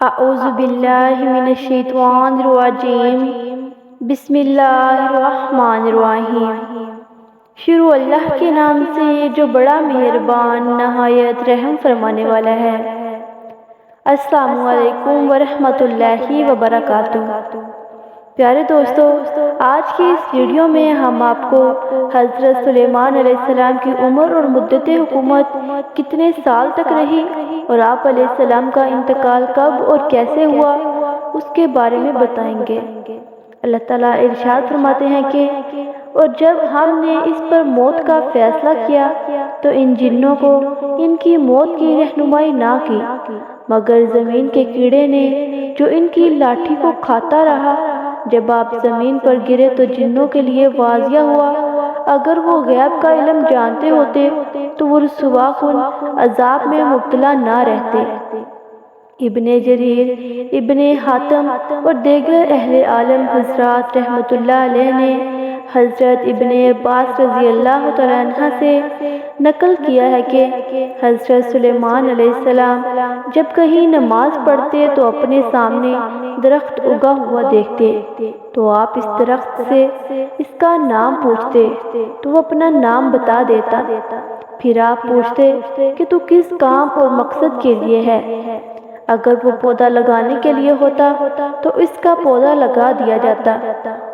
اعوذ باللہ من الشیطان الرجیم بسم اللہ الرحمن الرحیم۔ شروع اللہ کے نام سے جو بڑا مہربان نہایت رحم فرمانے والا ہے۔ السلام علیکم ورحمۃ اللہ وبرکاتہ۔ پیارے دوستو، آج کی اس ویڈیو میں ہم آپ کو حضرت سلیمان علیہ السلام کی عمر اور مدت حکومت کتنے سال تک رہی اور آپ علیہ السلام کا انتقال کب اور کیسے ہوا اس کے بارے میں بتائیں گے۔ اللہ تعالیٰ ارشاد فرماتے ہیں کہ اور جب ہم نے اس پر موت کا فیصلہ کیا تو ان جنوں کو ان کی موت کی رہنمائی نہ کی مگر زمین کے کیڑے نے جو ان کی لاٹھی کو کھاتا رہا۔ جب آپ زمین پر گرے تو جنوں کے لیے واضح ہوا اگر وہ غیب کا علم جانتے ہوتے تو وہ رسوا کن عذاب میں مبتلا نہ رہتے۔ ابن جریر، ابن حاتم اور دیگر اہل عالم حضرات رحمۃ اللہ علیہ نے حضرت ابن عباس رضی اللہ تعالیٰ عنہ سے نقل کیا ہے کہ حضرت سلیمان علیہ السلام جب کہیں نماز پڑھتے تو اپنے سامنے درخت اگا ہوا دیکھتے تو آپ اس درخت سے اس کا نام پوچھتے تو وہ اپنا نام بتا دیتا۔ پھر آپ پوچھتے کہ تو کس کام اور مقصد کے لیے ہے۔ اگر وہ پودا لگانے کے لیے ہوتا تو اس کا پودا لگا دیا جاتا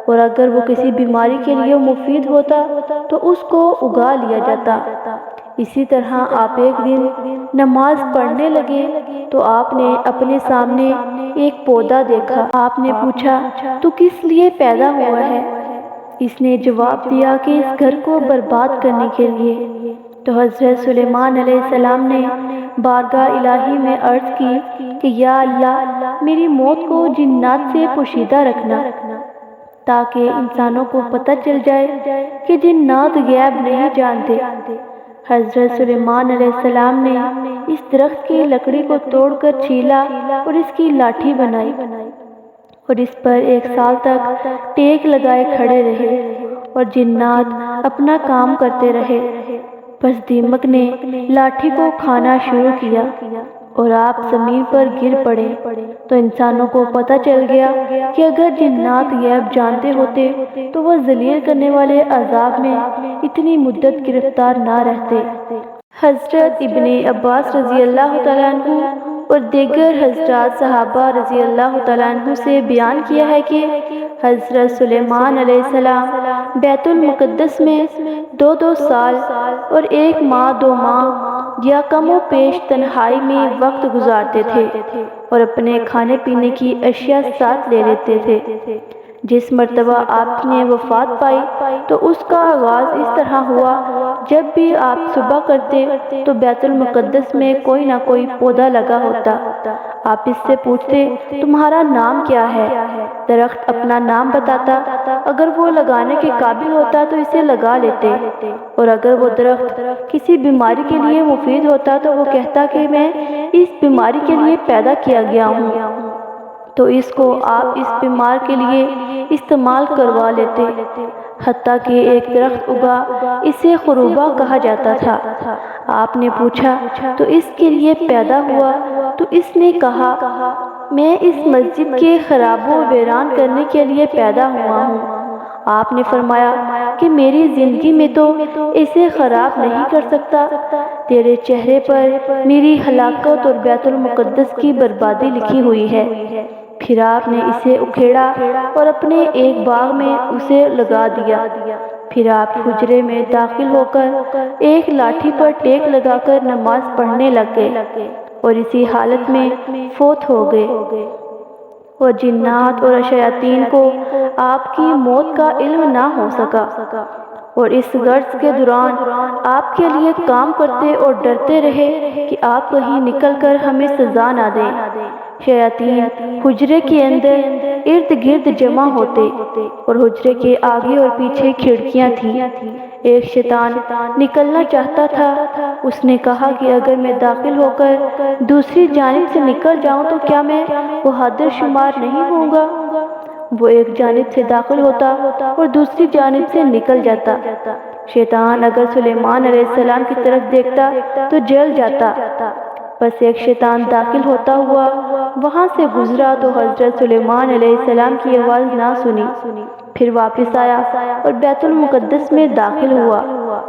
اور اگر وہ کسی بیماری کے لیے مفید ہوتا تو اس کو اگا لیا جاتا۔ اسی طرح آپ ایک دن نماز پڑھنے لگے تو آپ نے اپنے سامنے ایک پودا دیکھا۔ آپ نے پوچھا تو کس لیے پیدا ہوا ہے؟ اس نے جواب دیا کہ اس گھر کو برباد کرنے کے لیے۔ تو حضرت سلیمان علیہ السلام نے بارگاہ الہی میں عرض کی کہ یا اللہ میری موت کو جنات سے پوشیدہ رکھنا تاکہ انسانوں کو پتہ چل جائے کہ جنات غیب نہیں جانتے۔ حضرت سلیمان علیہ السلام نے اس درخت کی لکڑی کو توڑ کر چھیلا اور اس کی لاٹھی بنائی اور اس پر 1 سال تک ٹیک لگائے کھڑے رہے اور جنات اپنا کام کرتے رہے۔ پس دیمک نے لاٹھی کو کھانا شروع کیا اور آپ زمین پر گر پڑے تو انسانوں کو پتہ چل گیا کہ اگر جنات غیب جانتے ہوتے تو وہ ذلیل کرنے والے عذاب میں اتنی مدت گرفتار نہ رہتے۔ حضرت ابن عباس رضی اللہ تعالیٰ عنہ اور دیگر حضرات صحابہ رضی اللہ تعالیٰ عنہ سے بیان کیا ہے کہ حضرت سلیمان علیہ السلام بیت المقدس میں 2 سال اور 1 ماہ 2 ماہ یا کم و بیش تنہائی میں وقت گزارتے تھے اور اپنے کھانے پینے کی اشیاء ساتھ لے لیتے تھے۔ جس مرتبہ آپ نے وفات پائی تو اس کا آغاز اس طرح ہوا، جب بھی آپ صبح کرتے تو بیت المقدس میں کوئی نہ کوئی پودا لگا ہوتا۔ آپ اس سے پوچھتے تمہارا نام کیا ہے؟ درخت اپنا نام بتاتا، اگر وہ لگانے کے قابل ہوتا تو اسے لگا لیتے اور اگر وہ درخت کسی بیماری کے لیے مفید ہوتا تو وہ کہتا کہ میں اس بیماری کے لیے پیدا کیا گیا ہوں تو اس کو آپ اس بیمار کے لیے استعمال کروا لیتے۔ حتیٰ کہ ایک درخت اگا، اسے خروبہ کہا جاتا تھا۔ آپ نے پوچھا تو اس کے لیے پیدا ہوا تو اس نے کہا میں اس مسجد کے خراب و ویران کرنے کے لیے پیدا ہوا ہوں۔ آپ نے فرمایا کہ میری زندگی میں تو اسے خراب نہیں کر سکتا، تیرے چہرے پر میری ہلاکت اور بیت المقدس کی بربادی لکھی ہوئی ہے۔ پھر آپ نے اسے اکھیڑا اور اپنے ایک باغ میں اسے لگا دیا۔ پھر آپ حجرے میں داخل ہو کر ایک لاٹھی پر ٹیک لگا کر نماز پڑھنے لگ گئے اور اسی حالت میں فوت ہو گئے اور جنات اور شیاطین کو آپ کی موت کا علم نہ ہو سکا اور اس غرض کے دوران آپ کے لیے کام کرتے اور ڈرتے رہے کہ آپ کہیں نکل کر ہمیں سزا نہ دیں۔ شیاطین حجرے کے اندر ارد گرد جمع ہوتے اور حجرے کے آگے اور پیچھے کھڑکیاں تھیں۔ ایک شیطان نکلنا چاہتا تھا، اس نے کہا کہ اگر میں داخل ہو کر دوسری جانب سے نکل جاؤں تو کیا میں بہادر شمار نہیں ہوں گا؟ وہ ایک جانب سے داخل ہوتا اور دوسری جانب سے نکل جاتا۔ شیطان اگر سلیمان علیہ السلام کی طرف دیکھتا تو جل جاتا، بس ایک شیطان داخل ہوتا ہوا وہاں سے گزرا تو حضرت سلیمان علیہ السلام کی آواز نہ سنی، پھر واپس آیا اور بیت المقدس میں داخل ہوا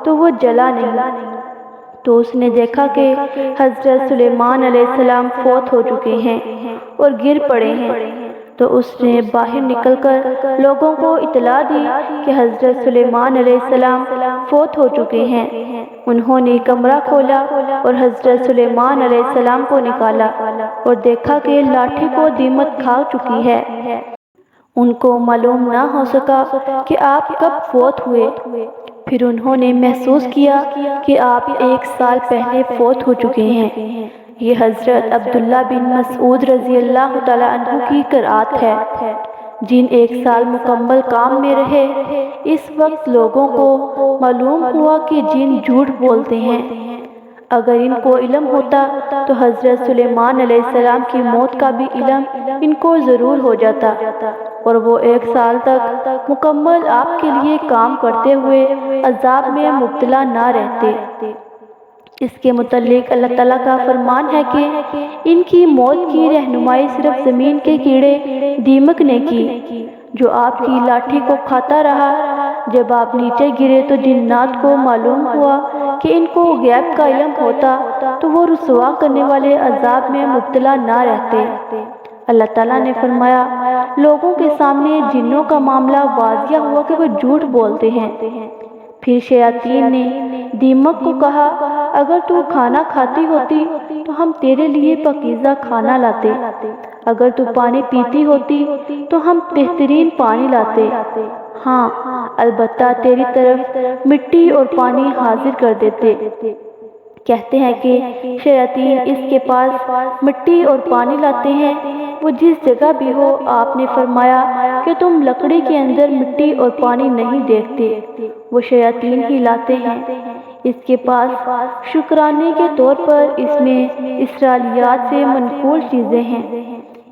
تو وہ جلا نہیں۔ تو اس نے دیکھا کہ حضرت سلیمان علیہ السلام فوت ہو چکے ہیں اور گر پڑے ہیں، تو اس نے باہر نکل کر لوگوں کو اطلاع دی کہ حضرت سلیمان علیہ السلام فوت ہو چکے ہیں۔ انہوں نے کمرہ کھولا اور حضرت سلیمان علیہ السلام کو نکالا اور دیکھا کہ لاٹھی کو دیمک کھا چکی ہے۔ ان کو معلوم نہ ہو سکا کہ آپ کب فوت ہوئے۔ پھر انہوں نے محسوس کیا کہ آپ 1 سال پہلے فوت ہو چکے ہیں۔ یہ حضرت عبداللہ بن مسعود رضی اللہ تعالیٰ عنہ کی قرأت ہے۔ جن 1 سال مکمل کام میں رہے، اس وقت لوگوں کو معلوم ہوا کہ جن جھوٹ بولتے ہیں۔ اگر ان کو علم ہوتا تو حضرت سلیمان علیہ السلام کی موت کا بھی علم ان کو ضرور ہو جاتا اور وہ 1 سال تک مکمل آپ کے لیے کام کرتے ہوئے عذاب میں مبتلا نہ رہتے۔ اس کے متعلق اللہ تعالیٰ کا فرمان ہے کہ ان کی موت کی رہنمائی صرف زمین کے کیڑے دیمک نے کی، جو آپ کی لاٹھی کو کھاتا رہا۔ جب آپ نیچے گرے تو جنات کو معلوم ہوا کہ ان کو غیب کا علم ہوتا تو وہ رسوا کرنے والے عذاب میں مبتلا نہ رہتے۔ اللہ تعالیٰ نے فرمایا، لوگوں کے سامنے جنوں کا معاملہ واضح ہوا کہ وہ جھوٹ بولتے ہیں۔ پھر شیاطین نے دیمک کو کہا، اگر تو کھانا کھاتی ہوتی تو ہم تیرے لیے پاکیزہ کھانا لاتے، اگر تو پانی پیتی ہوتی تو ہم بہترین پانی لاتے، ہاں البتہ تیری طرف مٹی اور پانی حاضر کر دیتے۔ کہتے ہیں کہ شیاطین اس کے پاس مٹی اور پانی لاتے ہیں، وہ جس جگہ بھی ہو۔ آپ نے فرمایا کہ تم لکڑی کے اندر مٹی اور پانی نہیں دیکھتے، وہ شیاطین ہی لاتے ہیں۔ اس کے پاس شکرانے کے طور پر اس میں اسرائیلیات سے منقول چیزیں ہیں،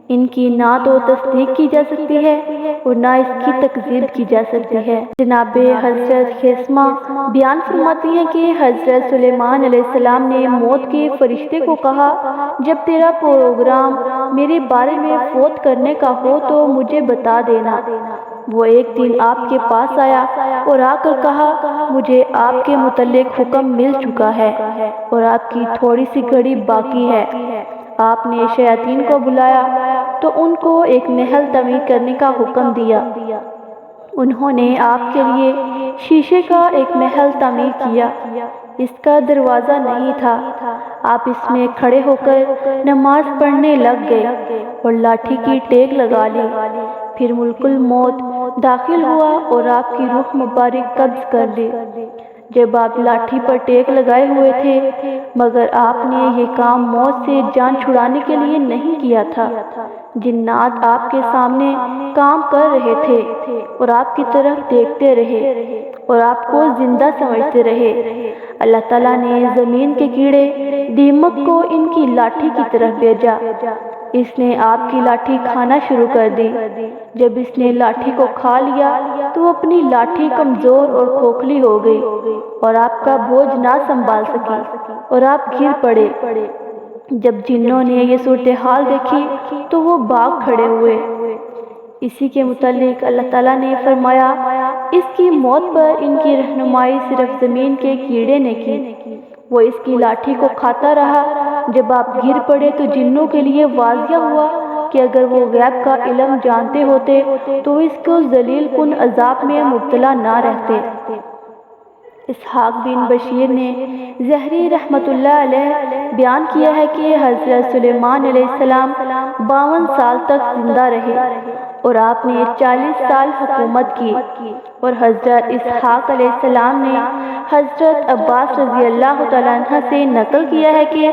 ان کی نہ تو تصدیق کی جا سکتی ہے اور نہ اس کی تکذیب کی جا سکتی ہے۔ جناب حضرت خیسمہ بیان فرماتی ہیں کہ حضرت سلیمان علیہ السلام نے موت کے فرشتے کو کہا، جب تیرا پروگرام میرے بارے میں فوت کرنے کا ہو تو مجھے بتا دینا۔ وہ ایک دن آپ کے پاس آیا اور آ کر کہا، مجھے آپ کے متعلق حکم مل چکا ہے اور آپ کی تھوڑی سی گھڑی باقی ہے۔ آپ نے شیاطین کو بلایا تو ان کو ایک محل تعمیر کرنے کا حکم دیا۔ انہوں نے آپ کے لیے شیشے کا ایک محل تعمیر کیا، اس کا دروازہ نہیں تھا۔ آپ اس میں کھڑے ہو کر نماز پڑھنے لگ گئے اور لاٹھی کی ٹیک لگا لی۔ پھر ملک الموت داخل ہوا اور آپ کی روح مبارک قبض کر لی۔ جب آپ لاٹھی پر ٹیک لگائے ہوئے تھے، مگر آپ نے یہ کام موت سے جان چھڑانے کے لیے نہیں کیا تھا۔ جنات آپ کے سامنے کام کر رہے تھے اور آپ کی طرف دیکھتے رہے اور آپ کو زندہ سمجھتے رہے۔ اللہ تعالیٰ نے زمین کے کیڑے دیمک کو ان کی لاٹھی کی طرف بھیجا۔ اس نے آپ کی لاٹھی کھانا شروع کر دی۔ جب اس نے لاٹھی کو کھا لیا تو اپنی لاٹھی کمزور اور کھوکھلی ہو گئی اور آپ کا بوجھ نہ سنبھال سکی اور آپ گر پڑے۔ جب جنوں نے یہ صورتحال دیکھی تو وہ بھاگ کھڑے ہوئے۔ اسی کے متعلق اللہ تعالیٰ نے فرمایا، اس کی موت پر ان کی رہنمائی صرف زمین کے کیڑے نے کی، وہ اس کی لاٹھی کو کھاتا رہا۔ جب آپ گر پڑے تو جنوں کے لیے واضح ہوا کہ اگر وہ غیب کا علم جانتے ہوتے تو اس کو ذلیل کن عذاب میں مبتلا نہ رہتے۔ اسحاق بن بشیر نے زہری رحمۃ اللہ علیہ بیان کیا ہے کہ حضرت سلیمان علیہ السلام 52 سال تک زندہ رہے اور آپ نے 40 سال حکومت کی، اور حضرت اسحاق علیہ السلام نے حضرت عباس رضی اللہ تعالیٰ عنہ سے نقل کیا ہے کہ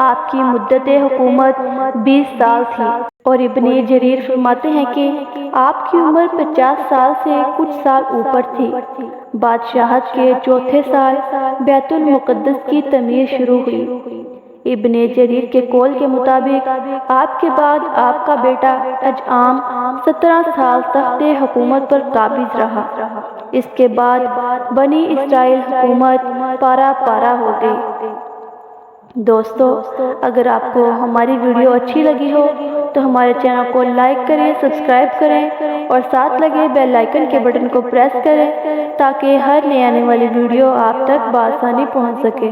آپ کی مدت حکومت 20 سال تھی، اور ابن جریر فرماتے ہیں کہ آپ کی عمر 50 سال سے کچھ سال اوپر تھی۔ بادشاہت کے 4تھے سال بیت المقدس کی تعمیر شروع ہوئی۔ ابن جریر کے قول کے مطابق آپ کے بعد آپ کا بیٹا اجعام 17 سال تخت حکومت پر قابض رہا۔ اس کے بعد بنی اسرائیل حکومت پارا پارا ہو گئی۔ دوستو، اگر آپ کو ہماری ویڈیو اچھی لگی ہو تو ہمارے چینل کو لائک کریں، سبسکرائب کریں اور ساتھ لگے بیل آئیکن کے بٹن کو پریس کریں تاکہ ہر نئی آنے والی ویڈیو آپ تک بآسانی پہنچ سکے۔